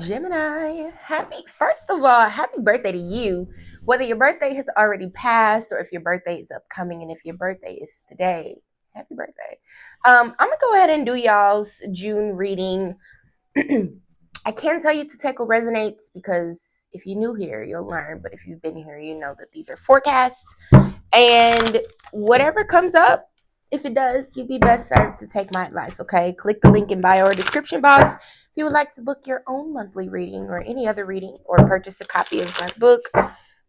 Gemini, first of all, happy birthday to you. Whether your birthday has already passed or if your birthday is upcoming, and if your birthday is today, happy birthday. I'm gonna go ahead and do y'all's June reading. I can tell you to take what resonates because if you're new here, you'll learn. But if you've been here, you know that these are forecasts. And whatever comes up, if it does, you'd be best served to take my advice, okay? Click the link in bio or description box if you would like to book your own monthly reading or any other reading or purchase a copy of my book,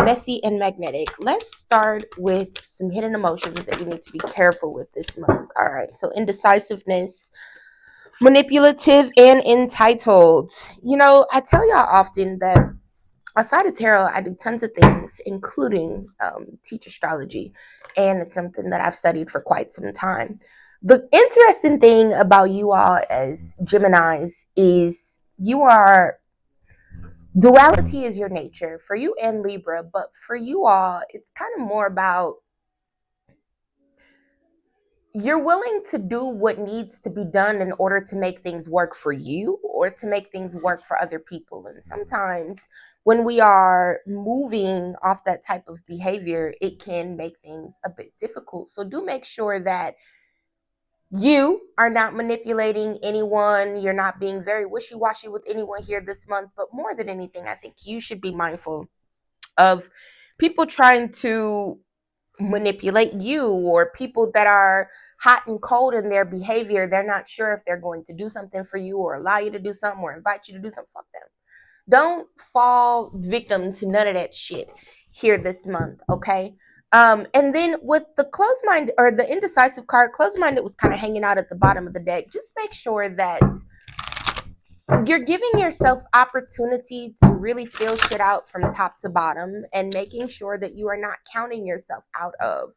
Messy and Magnetic. Let's start with some hidden emotions that you need to be careful with this month. All right, so indecisiveness, manipulative, and entitled. I tell y'all often that outside of tarot, I do tons of things, including teach astrology, and it's something that I've studied for quite some time. The interesting thing about you all as Geminis is you are duality is your nature for you and Libra, but for you all, it's kind of more about you're willing to do what needs to be done in order to make things work for you or to make things work for other people. And sometimes when we are moving off that type of behavior, it can make things a bit difficult. So do make sure that you are not manipulating anyone. You're not being very wishy-washy with anyone here this month. But more than anything, I think you should be mindful of people trying to manipulate you, or people that are hot and cold in their behavior. They're not sure if they're going to do something for you or allow you to do something or invite you to do something. Fuck them. Don't fall victim to none of that shit here this month, okay? And then with the closed mind or the indecisive card, closed minded was kind of hanging out at the bottom of the deck. Just make sure that you're giving yourself opportunity to really feel shit out from top to bottom and making sure that you are not counting yourself out of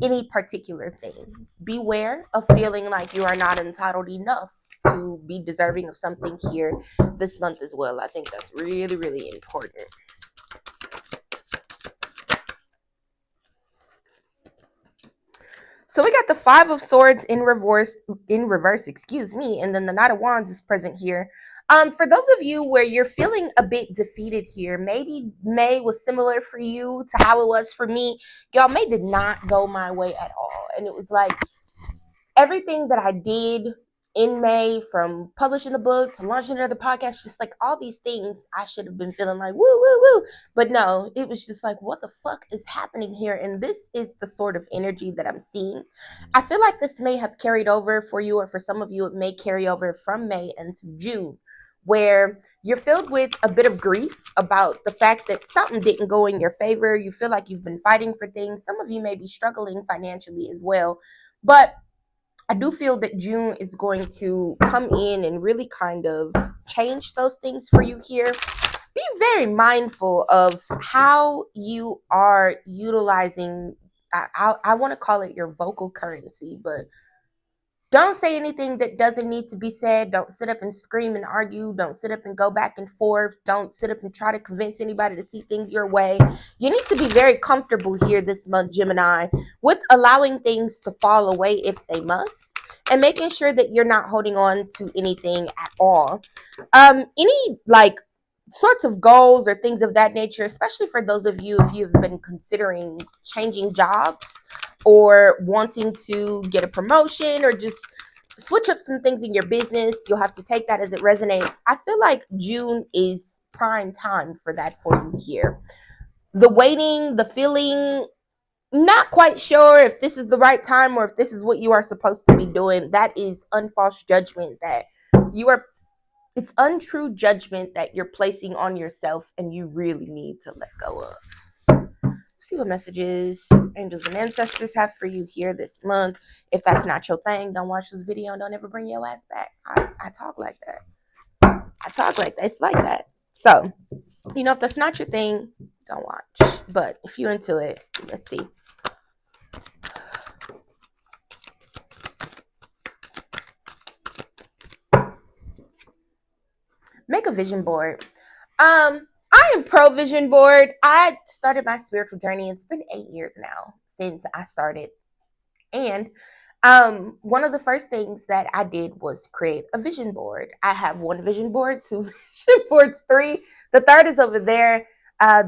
any particular thing. Beware of feeling like you are not entitled enough to be deserving of something here this month as well. I think that's really, really important. So we got the Five of Swords in reverse, excuse me, and then the Knight of Wands is present here. For those of you where you're feeling a bit defeated here, maybe May was similar for you to how it was for me. Y'all, May did not go my way at all. And it was like everything that I did in May, from publishing the book to launching another podcast, just like all these things, I should have been feeling like woo, woo, woo. But no, it was just like, what the fuck is happening here? And this is the sort of energy that I'm seeing. I feel like this may have carried over for you, or for some of you, it may carry over from May into June, where you're filled with a bit of grief about the fact that something didn't go in your favor. You feel like you've been fighting for things. Some of you may be struggling financially as well. But I do feel that June is going to come in and really kind of change those things for you here. Be very mindful of how you are utilizing, I want to call it your vocal currency, but don't say anything that doesn't need to be said. Don't sit up and scream and argue. Don't sit up and go back and forth. Don't sit up and try to convince anybody to see things your way. You need to be very comfortable here this month, Gemini, with allowing things to fall away if they must, and making sure that you're not holding on to anything at all. Any like sorts of goals or things of that nature, especially for those of you if you've been considering changing jobs or wanting to get a promotion or just switch up some things in your business, you'll have to take that as it resonates. I feel like June is prime time for that for you here. The waiting, the feeling, not quite sure if this is the right time or if this is what you are supposed to be doing. That is unfalse judgment that you are, it's untrue judgment that you're placing on yourself and you really need to let go of. See what messages angels and ancestors have for you here this month. If that's not your thing, don't watch this video and don't ever bring your ass back. I talk like that. I talk like that. It's like that. So, if that's not your thing, don't watch. But if you're into it, let's see. Make a vision board. I am pro vision board. I started my spiritual journey. It's been 8 years now since I started. And One of the first things that I did was create a vision board. I have one vision board, two vision boards, three. The third is over there.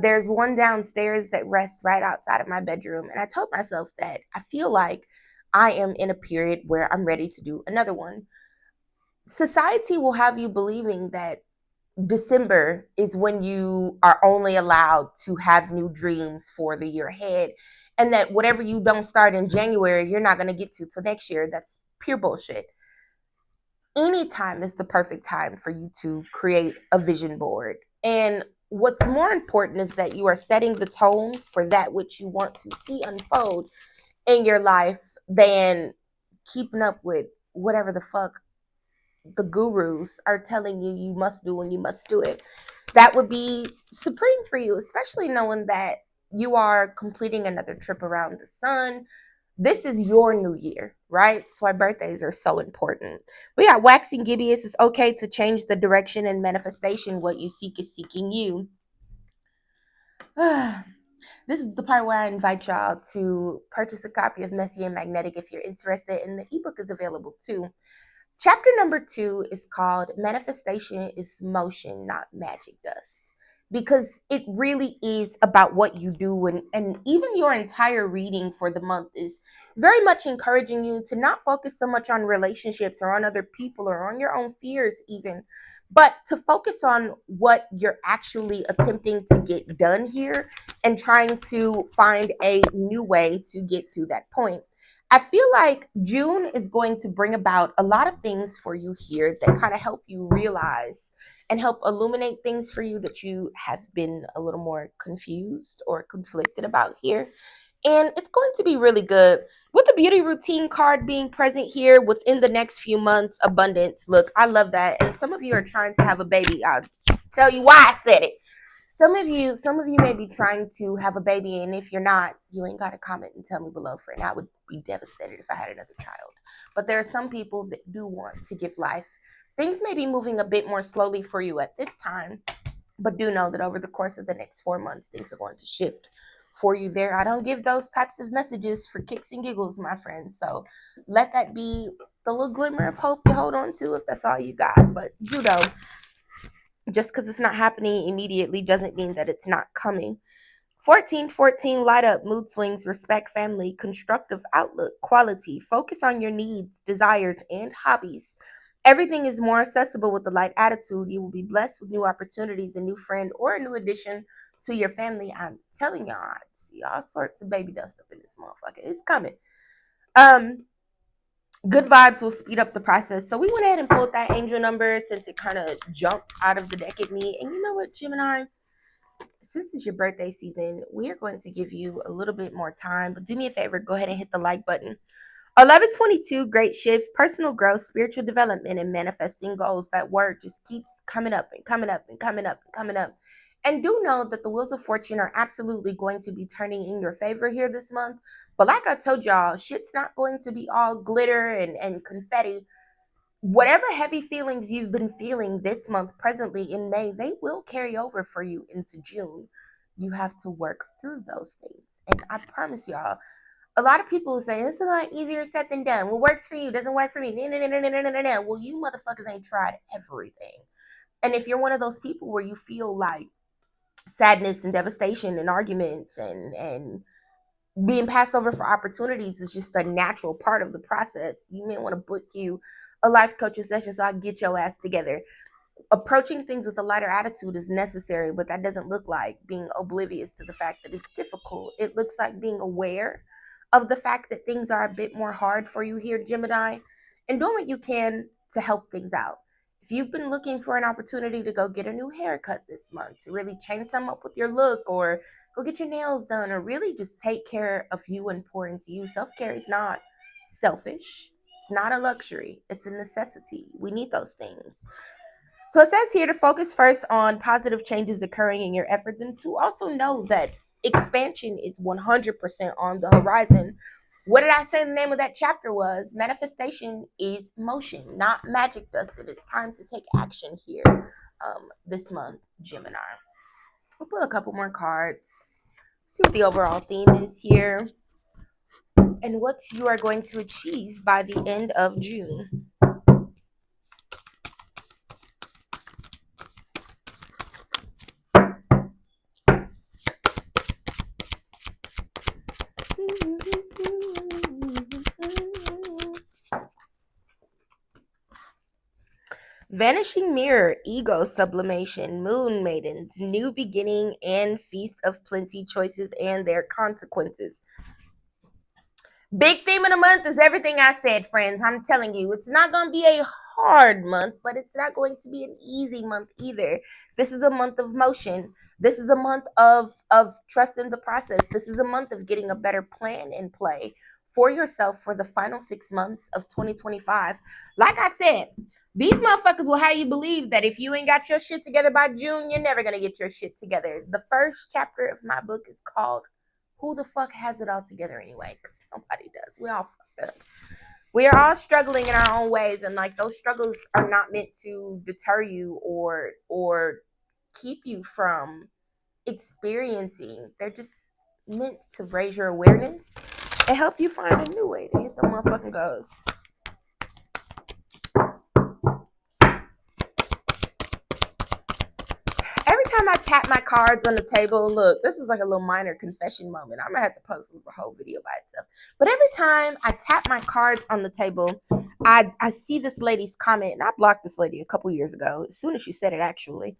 There's one downstairs that rests right outside of my bedroom. And I told myself that I feel like I am in a period where I'm ready to do another one. Society will have you believing that December is when you are only allowed to have new dreams for the year ahead, and that whatever you don't start in January, you're not going to get to till next year. That's pure bullshit. Any time is the perfect time for you to create a vision board. And what's more important is that you are setting the tone for that which you want to see unfold in your life than keeping up with whatever the fuck the gurus are telling you you must do and you must do it. That would be supreme for you, especially knowing that you are completing another trip around the sun. This is your new year, right? That's why birthdays are so important. But yeah, waxing gibbous is okay to change the direction and manifestation. What you seek is seeking you. This is the part where I invite y'all to purchase a copy of Messy and Magnetic if you're interested, and the ebook is available too. Chapter number 2 is called Manifestation is Motion, Not Magic Dust. Because it really is about what you do. And even your entire reading for the month is very much encouraging you to not focus so much on relationships or on other people or on your own fears, even, but to focus on what you're actually attempting to get done here and trying to find a new way to get to that point. I feel like June is going to bring about a lot of things for you here that kind of help you realize and help illuminate things for you that you have been a little more confused or conflicted about here. And it's going to be really good. With the beauty routine card being present here within the next few months, abundance. Look, I love that. And some of you are trying to have a baby. I'll tell you why I said it. Some of you may be trying to have a baby, and if you're not, you ain't got to comment and tell me below, friend. I would be devastated if I had another child. But there are some people that do want to give life. Things may be moving a bit more slowly for you at this time, but do know that over the course of the next 4 months, things are going to shift for you there. I don't give those types of messages for kicks and giggles, my friends. So let that be the little glimmer of hope you hold on to if that's all you got. But you know, just because it's not happening immediately doesn't mean that it's not coming. 1414 light up mood swings, respect family, constructive outlook, quality, focus on your needs, desires, and hobbies. Everything is more accessible with the light attitude. You will be blessed with new opportunities, a new friend, or a new addition to your family. I'm telling y'all, I see all sorts of baby dust up in this motherfucker. It's coming. Um, Good vibes will speed up the process. So we went ahead and pulled that angel number since it kind of jumped out of the deck at me. And you know what, Gemini? Since it's your birthday season, we are going to give you a little bit more time. But do me a favor, go ahead and hit the like button. 1122, great shift, personal growth, spiritual development, and manifesting goals. That word just keeps coming up and coming up and coming up and coming up. And do know that the wheels of fortune are absolutely going to be turning in your favor here this month. But like I told y'all, shit's not going to be all glitter and confetti. Whatever heavy feelings you've been feeling this month, presently in May, they will carry over for you into June. You have to work through those things. And I promise y'all, a lot of people say it's a lot easier said than done. What works for you doesn't work for me. No. Well, you motherfuckers ain't tried everything. And if you're one of those people where you feel like sadness and devastation and arguments and being passed over for opportunities is just a natural part of the process, you may want to book you a life coaching session so I can get your ass together. Approaching things with a lighter attitude is necessary, but that doesn't look like being oblivious to the fact that it's difficult. It looks like being aware of the fact that things are a bit more hard for you here, Gemini, and doing what you can to help things out. If you've been looking for an opportunity to go get a new haircut this month, to really change something up with your look, or go get your nails done, or really just take care of you and pour into you, self care is not selfish. It's not a luxury, it's a necessity. We need those things. So it says here to focus first on positive changes occurring in your efforts and to also know that expansion is 100% on the horizon. What did I say the name of that chapter was? Manifestation is motion, not magic dust. It is time to take action here this month, Gemini. I'll pull a couple more cards. See what the overall theme is here. and what you are going to achieve by the end of June. Vanishing Mirror, Ego Sublimation, Moon Maidens, New Beginning, and Feast of Plenty, Choices and Their Consequences. Big theme of the month is everything I said, friends. I'm telling you, it's not going to be a hard month, but it's not going to be an easy month either. This is a month of motion. This is a month of trust in the process. This is a month of getting a better plan in play for yourself for the final 6 months of 2025. Like I said, these motherfuckers will have you believe that if you ain't got your shit together by June, you're never going to get your shit together. The first chapter of my book is called Who the Fuck Has It All Together Anyway? Because nobody does. We all fucked up. We are all struggling in our own ways, and like those struggles are not meant to deter you or keep you from experiencing. They're just meant to raise your awareness and help you find a new way to hit the motherfucking goals. Every time I tap my cards on the table, look, this is like a little minor confession moment. I'm gonna have to post this a whole video by itself. But every time I tap my cards on the table, I see this lady's comment, and I blocked this lady a couple years ago, as soon as she said it actually.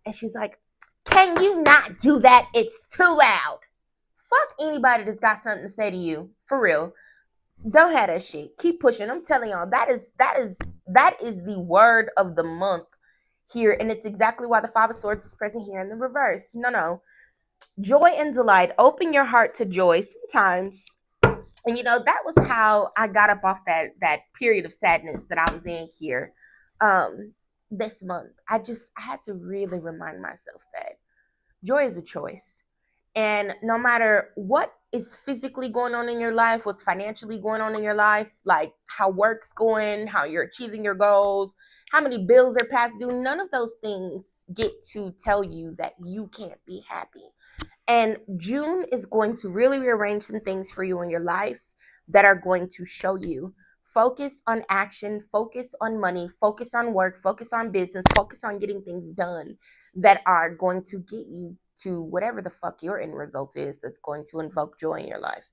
And she's like, "Can you not do that? It's too loud." Fuck anybody that's got something to say to you. For real. Don't have that shit. Keep pushing. I'm telling y'all, that is the word of the month here, and it's exactly why the Five of Swords is present here in the reverse. No. Joy and delight. Open your heart to joy sometimes. And that was how I got up off that period of sadness that I was in here this month. I had to really remind myself that joy is a choice. And no matter what is physically going on in your life, what's financially going on in your life, like how work's going, how you're achieving your goals, how many bills are past due, none of those things get to tell you that you can't be happy. And June is going to really rearrange some things for you in your life that are going to show you. Focus on action, focus on money, focus on work, focus on business, focus on getting things done that are going to get you to whatever the fuck your end result is that's going to invoke joy in your life.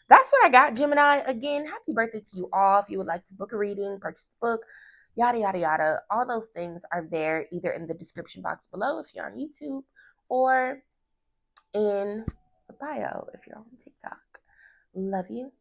That's what I got, Gemini. Again, happy birthday to you all. If you would like to book a reading, purchase the book, yada, yada, yada. All those things are there either in the description box below if you're on YouTube or in the bio if you're on TikTok. Love you.